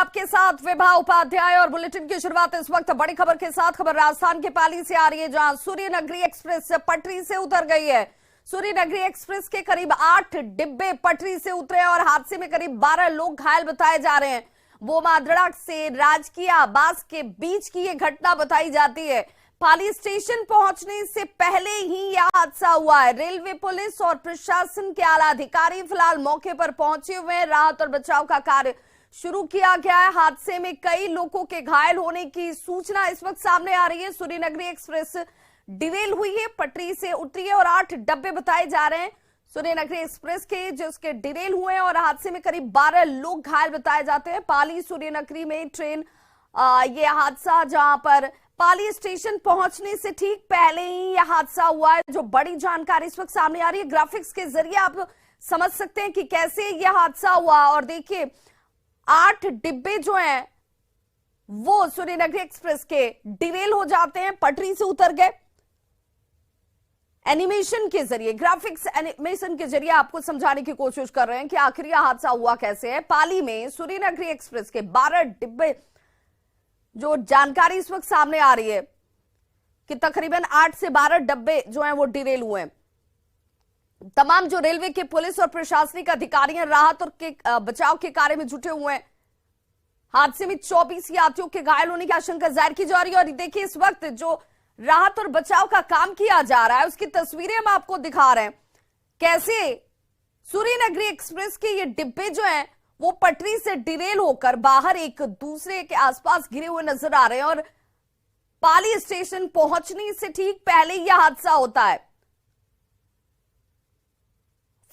आपके साथ विभा उपाध्याय और बुलेटिन की शुरुआत इस वक्त बड़ी खबर के साथ। खबर राजस्थान के पाली से आ रही है, जहां सूर्यनगरी एक्सप्रेस पटरी से उतर गई है। सूर्यनगरी एक्सप्रेस के करीब 8 डिब्बे पटरी से उतरे और हादसे में करीब 12 लोग घायल बताए जा रहे हैं। बोमादड़ा से राजकीय आवास के बीच की यह घटना बताई जाती है। पाली स्टेशन पहुंचने से पहले ही यह हादसा हुआ है। रेलवे, पुलिस और प्रशासन के आला अधिकारी फिलहाल मौके पर पहुंचे हुए हैं। राहत और बचाव का कार्य शुरू किया गया है। हादसे में कई लोगों के घायल होने की सूचना इस वक्त सामने आ रही है। सूर्यनगरी एक्सप्रेस डिरेल हुई है, पटरी से उतरी है और 8 डब्बे बताए जा रहे हैं सूर्यनगरी एक्सप्रेस के, जिसके डिरेल हुए हैं और हादसे में करीब 12 लोग घायल बताए जाते हैं। पाली सूर्यनगरी में ट्रेन ये हादसा, जहां पर पाली स्टेशन पहुंचने से ठीक पहले ही यह हादसा हुआ है। जो बड़ी जानकारी इस वक्त सामने आ रही है, ग्राफिक्स के जरिए आप समझ सकते हैं कि कैसे यह हादसा हुआ। और देखिए 8 डिब्बे जो हैं वो सूर्यनगरी एक्सप्रेस के डिरेल हो जाते हैं, पटरी से उतर गए। एनिमेशन के जरिए, ग्राफिक्स एनिमेशन के जरिए आपको समझाने की कोशिश कर रहे हैं कि आखिर यह हादसा हुआ कैसे है। पाली में सूर्यनगरी एक्सप्रेस के 12 डिब्बे, जो जानकारी इस वक्त सामने आ रही है कि तकरीबन 8 से 12 डब्बे जो हैं वो डिरेल हुए हैं। तमाम जो रेलवे के, पुलिस और प्रशासनिक अधिकारी हैं, राहत और बचाव के कार्य में जुटे हुए हैं। हादसे में 24 यात्रियों के घायल होने की आशंका जाहिर की जा रही है। और देखिए इस वक्त जो राहत और बचाव का काम किया जा रहा है, उसकी तस्वीरें हम आपको दिखा रहे हैं। कैसे सूर्यनगरी एक्सप्रेस के ये डिब्बे जो हैं वो पटरी से डिरेल होकर बाहर एक दूसरे के आसपास गिरे हुए नजर आ रहे हैं। और पाली स्टेशन पहुंचने से ठीक पहले यह हादसा होता है।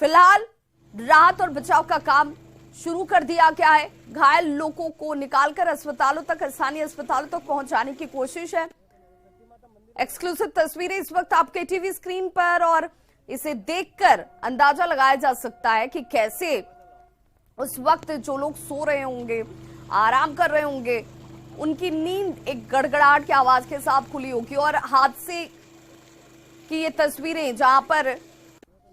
फिलहाल राहत और बचाव का काम शुरू कर दिया गया है। घायल लोगों को निकालकर अस्पतालों तक, स्थानीय अस्पतालों तक पहुंचाने की कोशिश है। एक्सक्लूसिव तस्वीरें इस वक्त आपके टीवी स्क्रीन पर, और इसे देखकर अंदाजा लगाया जा सकता है कि कैसे उस वक्त जो लोग सो रहे होंगे, आराम कर रहे होंगे, उनकी नींद एक गड़गड़ाहट की आवाज के साथ खुली होगी। और हादसे की ये तस्वीरें, जहां पर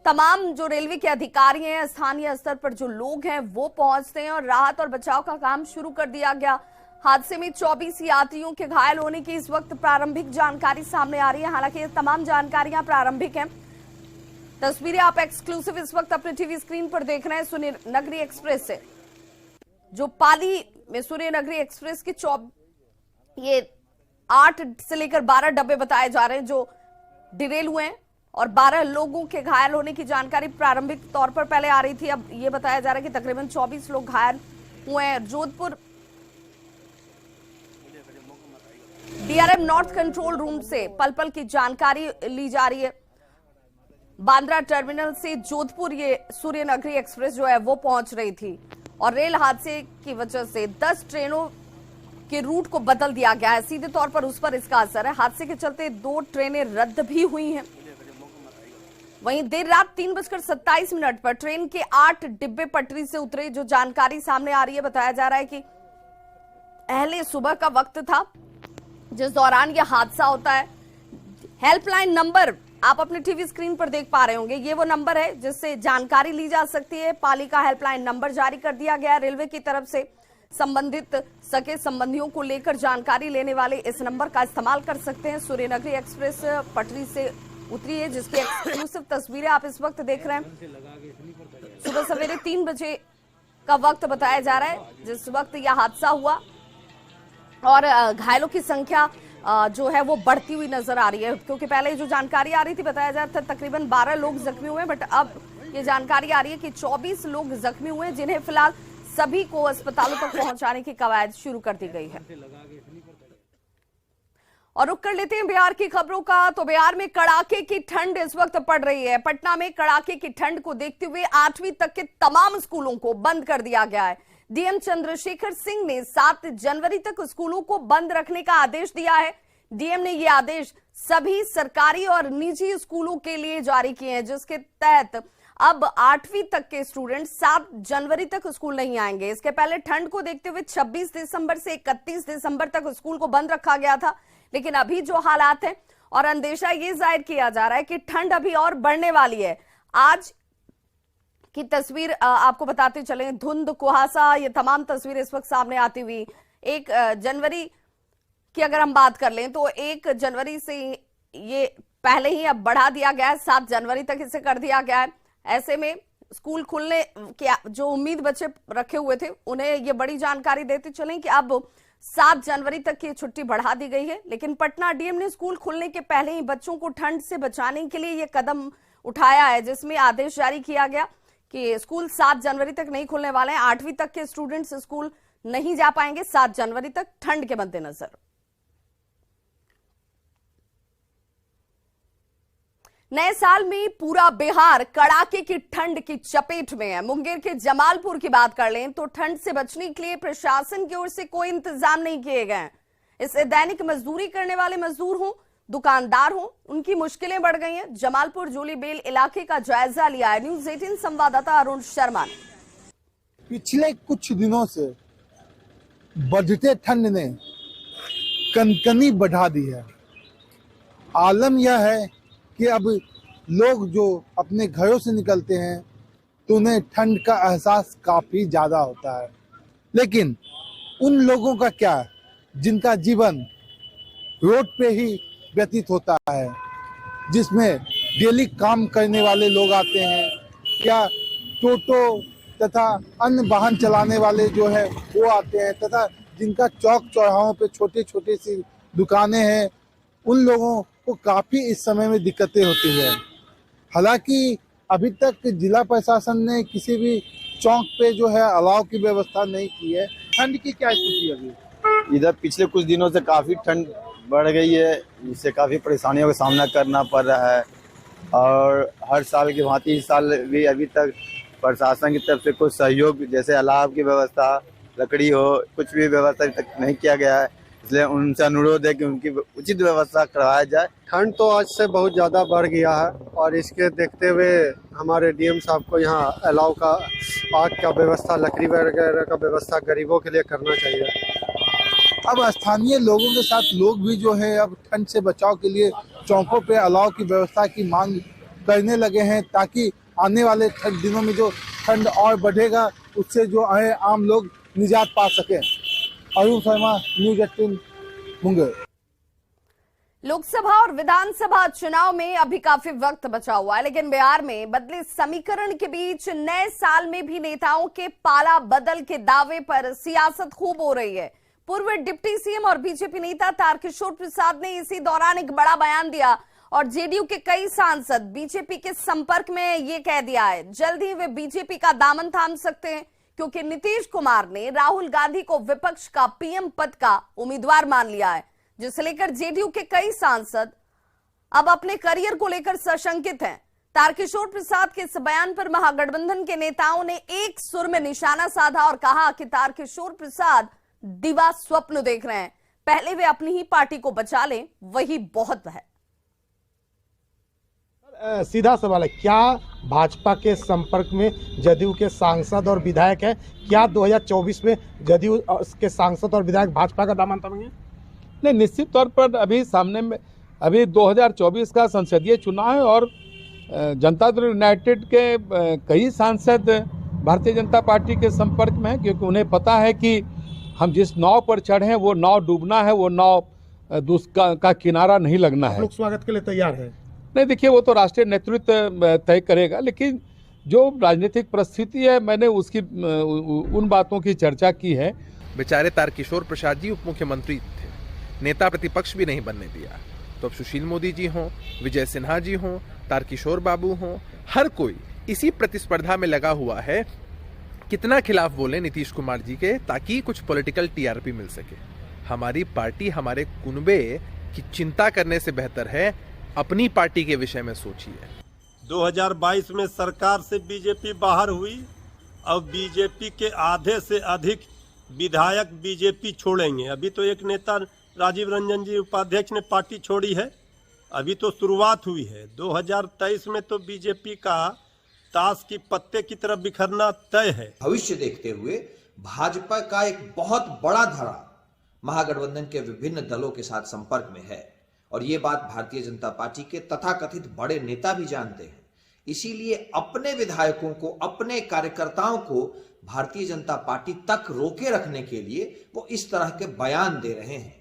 तमाम जो रेलवे के अधिकारी हैं, स्थानीय स्तर पर जो लोग हैं वो पहुंचते हैं और राहत और बचाव का काम शुरू कर दिया गया। हादसे में 24 यात्रियों के घायल होने की इस वक्त प्रारंभिक जानकारी सामने आ रही है। हालांकि ये तमाम जानकारियां प्रारंभिक हैं। तस्वीरें आप एक्सक्लूसिव इस वक्त अपने टीवी स्क्रीन पर देख रहे हैं सूर्यनगरी एक्सप्रेस से, जो पाली में सूर्यनगरी एक्सप्रेस के ये 8 से लेकर 12 डब्बे बताए जा रहे हैं जो डिरेल हुए हैं और 12 लोगों के घायल होने की जानकारी प्रारंभिक तौर पर पहले आ रही थी। अब ये बताया जा रहा है कि तकरीबन 24 लोग घायल हुए हैं। Jodhpur DRM north control room से पल पल की जानकारी ली जा रही है। बांद्रा टर्मिनल से जोधपुर ये सूर्यनगरी एक्सप्रेस जो है वो पहुंच रही थी और रेल हादसे की वजह से 10 ट्रेनों के रूट को बदल दिया गया है। सीधे तौर पर उस पर इसका असर है। हादसे के चलते 2 ट्रेनें रद्द भी हुई हैं। वहीं देर रात 3:27 पर ट्रेन के 8 डिब्बे पटरी से उतरे। जो जानकारी सामने आ रही है, बताया जा रहा है कि अहले सुबह का वक्त था जिस दौरान यह हादसा होता है। हेल्पलाइन नंबर आप अपने टीवी स्क्रीन पर देख पा रहे होंगे, ये वो नंबर है जिससे जानकारी ली जा सकती है। पाली का हेल्पलाइन नंबर जारी कर दिया गया है रेलवे की तरफ से। संबंधित सगे संबंधियों को लेकर जानकारी लेने वाले इस नंबर का इस्तेमाल कर सकते हैं। सूर्यनगरी एक्सप्रेस पटरी से उतरी है, जिसकी एक्सक्लूसिव तस्वीरें आप इस वक्त देख रहे हैं। सुबह सवेरे 3 बजे का वक्त बताया जा रहा है जिस वक्त यह हादसा हुआ और घायलों की संख्या जो है वो बढ़ती हुई नजर आ रही है, क्योंकि पहले जो जानकारी आ रही थी बताया जा रहा था तकरीबन 12 लोग जख्मी हुए, बट अब ये जानकारी आ रही है कि 24 लोग जख्मी हुए, जिन्हें फिलहाल सभी को अस्पतालों तक पहुंचाने की कवायद शुरू कर दी गई है। और रुक कर लेते हैं बिहार की खबरों का। तो बिहार में कड़ाके की ठंड इस वक्त पड़ रही है। पटना में कड़ाके की ठंड को देखते हुए 8वीं तक के तमाम स्कूलों को बंद कर दिया गया है। डीएम चंद्रशेखर सिंह ने 7 जनवरी तक स्कूलों को बंद रखने का आदेश दिया है। डीएम ने यह आदेश सभी सरकारी और निजी स्कूलों के लिए जारी किए हैं, जिसके तहत अब 8वीं तक के स्टूडेंट 7 जनवरी तक स्कूल नहीं आएंगे। इसके पहले ठंड को देखते हुए 26 दिसंबर से 31 दिसंबर तक स्कूल को बंद रखा गया था, लेकिन अभी जो हालात हैं और अंदेशा ये जाहिर किया जा रहा है कि ठंड अभी और बढ़ने वाली है। आज की तस्वीर आपको बताते चले। धुंध, कुहासा, ये तमाम तस्वीरें इस वक्त सामने आती हुई। 1 जनवरी की अगर हम बात कर लें तो 1 जनवरी से ये पहले ही अब बढ़ा दिया गया है, 7 जनवरी तक इसे कर दिया गया है। ऐसे में स्कूल खुलने की जो उम्मीद बच्चे रखे हुए थे उन्हें ये बड़ी जानकारी देते चले कि अब 7 जनवरी तक की छुट्टी बढ़ा दी गई है। लेकिन पटना डीएम ने स्कूल खुलने के पहले ही बच्चों को ठंड से बचाने के लिए ये कदम उठाया है, जिसमें आदेश जारी किया गया कि स्कूल 7 जनवरी तक नहीं खुलने वाले हैं। 8वीं तक के स्टूडेंट्स स्कूल नहीं जा पाएंगे 7 जनवरी तक, ठंड के मद्देनजर। नए साल में पूरा बिहार कड़ाके की ठंड की चपेट में है। मुंगेर के जमालपुर की बात कर लें तो ठंड से बचने के लिए प्रशासन की ओर से कोई इंतजाम नहीं किए गए। इससे दैनिक मजदूरी करने वाले मजदूर हों, दुकानदार हों, उनकी मुश्किलें बढ़ गई हैं। जमालपुर जूलीबेल इलाके का जायजा लिया है न्यूज़ 18 संवाददाता अरुण शर्मा ने। पिछले कुछ दिनों से बढ़ते ठंड ने कनकनी बढ़ा दी है। आलम यह है कि अब लोग जो अपने घरों से निकलते हैं तो उन्हें ठंड का एहसास काफी ज्यादा होता है। लेकिन उन लोगों का क्या जिनका जीवन रोड पे ही व्यतीत होता है, जिसमें डेली काम करने वाले लोग आते हैं या टोटो तथा अन्य वाहन चलाने वाले जो है वो आते हैं, तथा जिनका चौक चौराहों पे छोटे छोटे सी दुकानें हैं, उन लोगों को काफी इस समय में दिक्कतें होती है। हालांकि अभी तक जिला प्रशासन ने किसी भी चौक पे जो है अलाव की व्यवस्था नहीं की है। ठंड की क्या स्थिति है अभी? इधर पिछले कुछ दिनों से काफी ठंड बढ़ गई है, जिससे काफी परेशानियों का सामना करना पड़ रहा है। और हर साल की भांति इस साल भी अभी तक प्रशासन की तरफ से कुछ सहयोग, जैसे अलाव की व्यवस्था, लकड़ी हो, कुछ भी व्यवस्था अभी तक नहीं किया गया है। इसलिए उनसे अनुरोध है कि उनकी उचित व्यवस्था करवाया जाए। ठंड तो आज से बहुत ज़्यादा बढ़ गया है और इसके देखते हुए हमारे डीएम साहब को यहाँ अलाव का, आग का व्यवस्था, लकड़ी वगैरह का व्यवस्था गरीबों के लिए करना चाहिए। अब स्थानीय लोगों के साथ लोग भी जो है अब ठंड से बचाव के लिए चौकों पे अलाव की व्यवस्था की मांग करने लगे हैं, ताकि आने वाले दिनों में जो ठंड और बढ़ेगा उससे जो है आम लोग निजात पा सकें। अरुण शर्मा, न्यूज़ 18 मुंगेर। लोकसभा और विधानसभा चुनाव में अभी काफी वक्त बचा हुआ है, लेकिन बिहार में बदले समीकरण के बीच नए साल में भी नेताओं के पाला बदल के दावे पर सियासत खूब हो रही है। पूर्व डिप्टी सीएम और बीजेपी नेता तारकिशोर प्रसाद ने इसी दौरान एक बड़ा बयान दिया और जेडीयू के कई सांसद बीजेपी के संपर्क में ये कह दिया है जल्द ही वे बीजेपी का दामन थाम सकते हैं, क्योंकि नीतीश कुमार ने राहुल गांधी को विपक्ष का पीएम पद का उम्मीदवार मान लिया है, जिसे लेकर जेडीयू के कई सांसद अब अपने करियर को लेकर सशंकित हैं। तारकिशोर प्रसाद के इस बयान पर महागठबंधन के नेताओं ने एक सुर में निशाना साधा और कहा कि तारकिशोर प्रसाद दिवा स्वप्न देख रहे हैं, पहले वे अपनी ही पार्टी को बचा लें, वही बहुत है। सीधा सवाल है, क्या भाजपा के संपर्क में जदयू के सांसद और विधायक है? क्या 2024 में जदयू के सांसद और विधायक भाजपा का दामन थामेंगे? नहीं, निश्चित तौर पर अभी सामने में अभी 2024 का संसदीय चुनाव है और जनता दल यूनाइटेड के कई सांसद भारतीय जनता पार्टी के संपर्क में हैं, क्योंकि उन्हें पता है कि हम जिस नाव पर चढ़े हैं वो नाव डूबना है, वो नाव का किनारा नहीं लगना है। लोग स्वागत के लिए तैयार है? नहीं, देखिए वो तो राष्ट्रीय नेतृत्व तय करेगा, लेकिन जो राजनीतिक परिस्थिति है मैंने उसकी उन बातों की चर्चा की है। बेचारे तारकिशोर प्रसाद जी उप मुख्यमंत्री थे, नेता प्रतिपक्ष भी नहीं बनने दिया, तो अब सुशील मोदी जी हों, विजय सिन्हा जी हों, तारकिशोर बाबू हों, हर कोई इसी प्रतिस्पर्धा में लगा हुआ है कितना खिलाफ बोले नीतीश कुमार जी के, ताकि कुछ पॉलिटिकल टीआरपी मिल सके। हमारी पार्टी हमारे कुनबे की चिंता करने से बेहतर है अपनी पार्टी के विषय में सोचिए। 2022 में सरकार से बीजेपी बाहर हुई, अब बीजेपी के आधे से अधिक विधायक बीजेपी छोड़ेंगे। अभी तो एक नेता राजीव रंजन जी उपाध्यक्ष ने पार्टी छोड़ी है, अभी तो शुरुआत हुई है। 2023 में तो बीजेपी का ताश की पत्ते की तरफ बिखरना तय है। भविष्य देखते हुए भाजपा का एक बहुत बड़ा धड़ा महागठबंधन के विभिन्न दलों के साथ संपर्क में है और ये बात भारतीय जनता पार्टी के तथाकथित बड़े नेता भी जानते हैं। इसीलिए अपने विधायकों को, अपने कार्यकर्ताओं को भारतीय जनता पार्टी तक रोके रखने के लिए वो इस तरह के बयान दे रहे हैं।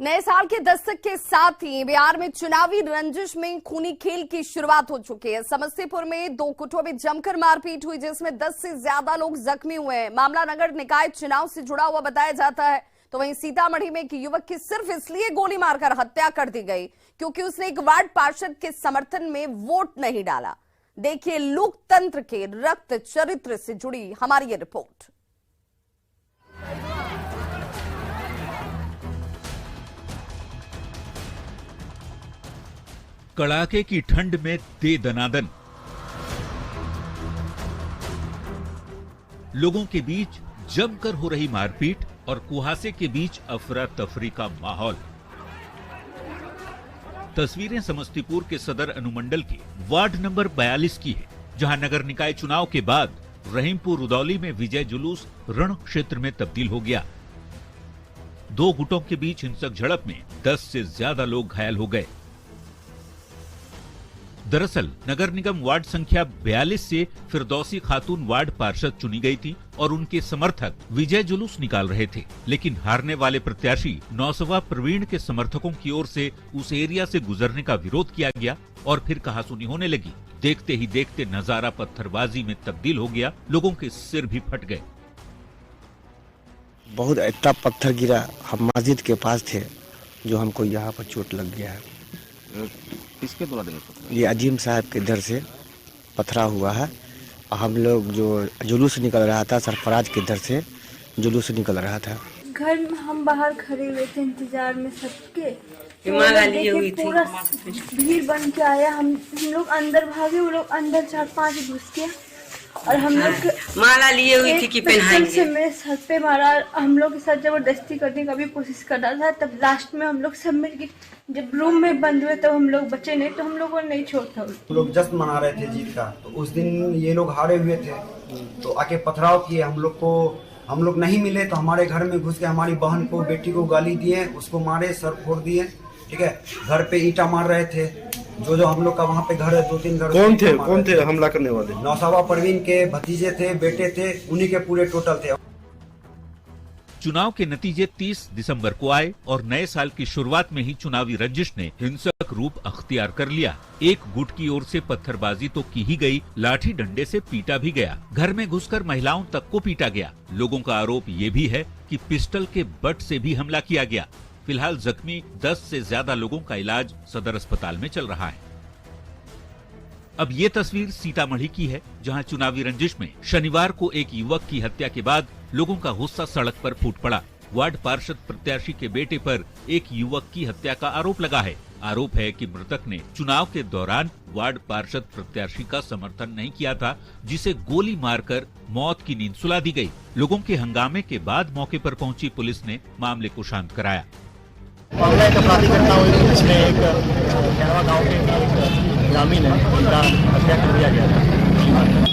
नए साल के दस्तक के साथ ही बिहार में चुनावी रंजिश में खूनी खेल की शुरुआत हो चुकी है। समस्तीपुर में 2 गुटों में जमकर मारपीट हुई, जिसमें 10 से ज्यादा लोग जख्मी हुए हैं। मामला नगर निकाय चुनाव से जुड़ा हुआ बताया जाता है। तो वहीं सीतामढ़ी में एक युवक की सिर्फ इसलिए गोली मारकर हत्या कर दी गई क्योंकि उसने एक वार्ड पार्षद के समर्थन में वोट नहीं डाला। देखिए लोकतंत्र के रक्त चरित्र से जुड़ी हमारी ये रिपोर्ट। कड़ाके की ठंड में दे दनादन, लोगों के बीच जमकर हो रही मारपीट और कुहासे के बीच अफरा तफरी का माहौल। तस्वीरें समस्तीपुर के सदर अनुमंडल के वार्ड नंबर 42 की है, जहां नगर निकाय चुनाव के बाद रहीमपुर रुदौली में विजय जुलूस रण क्षेत्र में तब्दील हो गया। 2 गुटों के बीच हिंसक झड़प में 10 से ज्यादा लोग घायल हो गए। दरअसल नगर निगम वार्ड संख्या 42 से फिरदौसी खातून वार्ड पार्षद चुनी गई थी और उनके समर्थक विजय जुलूस निकाल रहे थे, लेकिन हारने वाले प्रत्याशी नौसवा प्रवीण के समर्थकों की ओर से उस एरिया से गुजरने का विरोध किया गया और फिर कहासुनी होने लगी। देखते ही देखते नजारा पत्थरबाजी में तब्दील हो गया, लोगों के सिर भी फट गए। बहुत इतना पत्थर गिरा, हम मस्जिद के पास थे, जो हमको यहाँ पर चोट लग गया है। किसके द्वारा ये अजीम साहब के दर से पथरा हुआ है। हम लोग जो जुलूस निकल रहा था, सरफराज के दर से जुलूस निकल रहा था। घर में हम बाहर खड़े हुए थे इंतजार में सबके, पूरा भीड़ बन के आया। हम लोग अंदर भागे, वो लोग अंदर 4-5 घुस के और हम लोग माला लिए हुई थी कि पहनाएंगे से मेरे सर पे मारा। हम लोग के साथ जबरदस्ती करने का भी कोशिश कर रहा था। तब लास्ट में हम लोग सब मिलकर जब रूम में बंद हुए तब हम लोग बचे नहीं, तो हम लोगों ने नहीं छोड़ा। हम लोग जश्न मना रहे थे जीत का, तो उस दिन ये लोग हारे हुए थे, तो आके पथराव किए हम लोग को। हम लोग नहीं मिले तो हमारे घर में घुस के हमारी बहन को, बेटी को गाली दिए, उसको मारे, सर फोड़ दिए। ठीक है, घर पे ईंटा मार रहे थे। जो हम लोग का वहाँ पे घर है, 2-3 घर। कौन थे हमला करने वाले? नौसवा परवीन के भतीजे थे, बेटे थे, उन्हीं के पूरे टोटल थे। चुनाव के नतीजे 30 दिसंबर को आए और नए साल की शुरुआत में ही चुनावी रंजिश ने हिंसक रूप अख्तियार कर लिया। एक गुट की ओर से पत्थरबाजी तो की ही गई, लाठी डंडे से पीटा भी गया। घर में घुसकर महिलाओं तक को पीटा गया। लोगों का आरोप ये भी है कि पिस्टल के बट से भी हमला किया गया। फिलहाल जख्मी 10 से ज्यादा लोगों का इलाज सदर अस्पताल में चल रहा है। अब ये तस्वीर सीतामढ़ी की है, जहां चुनावी रंजिश में शनिवार को एक युवक की हत्या के बाद लोगों का गुस्सा सड़क पर फूट पड़ा। वार्ड पार्षद प्रत्याशी के बेटे पर एक युवक की हत्या का आरोप लगा है। आरोप है कि मृतक ने चुनाव के दौरान वार्ड पार्षद प्रत्याशी का समर्थन नहीं किया था, जिसे गोली मारकर मौत की नींद सुला दी गई। लोगों के हंगामे के बाद मौके पर पहुंची पुलिस ने मामले को शांत कराया। मामला एक अपराधी घटना हुई थी, जिसमें एक कैरवा गांव के एक ग्रामीण है, उनका हत्या कर दिया गया था।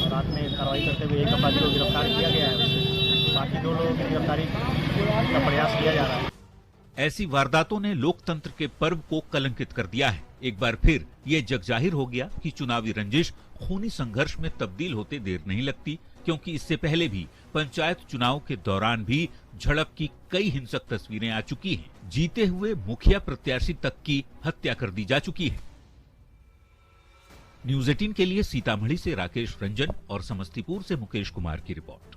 रात में कार्रवाई करते हुए एक अपराधी को गिरफ्तार किया गया है। बाकी 2 लोगों की गिरफ्तारी का प्रयास किया जा रहा है। ऐसी वारदातों ने लोकतंत्र के पर्व को कलंकित कर दिया है। एक बार फिर ये जगजाहिर हो गया कि चुनावी रंजिश खूनी संघर्ष में तब्दील होते देर नहीं लगती, क्योंकि इससे पहले भी पंचायत चुनाव के दौरान भी झड़प की कई हिंसक तस्वीरें आ चुकी हैं। जीते हुए मुखिया प्रत्याशी तक की हत्या कर दी जा चुकी है। न्यूज़ 18 के लिए सीतामढ़ी से राकेश रंजन और समस्तीपुर से मुकेश कुमार की रिपोर्ट।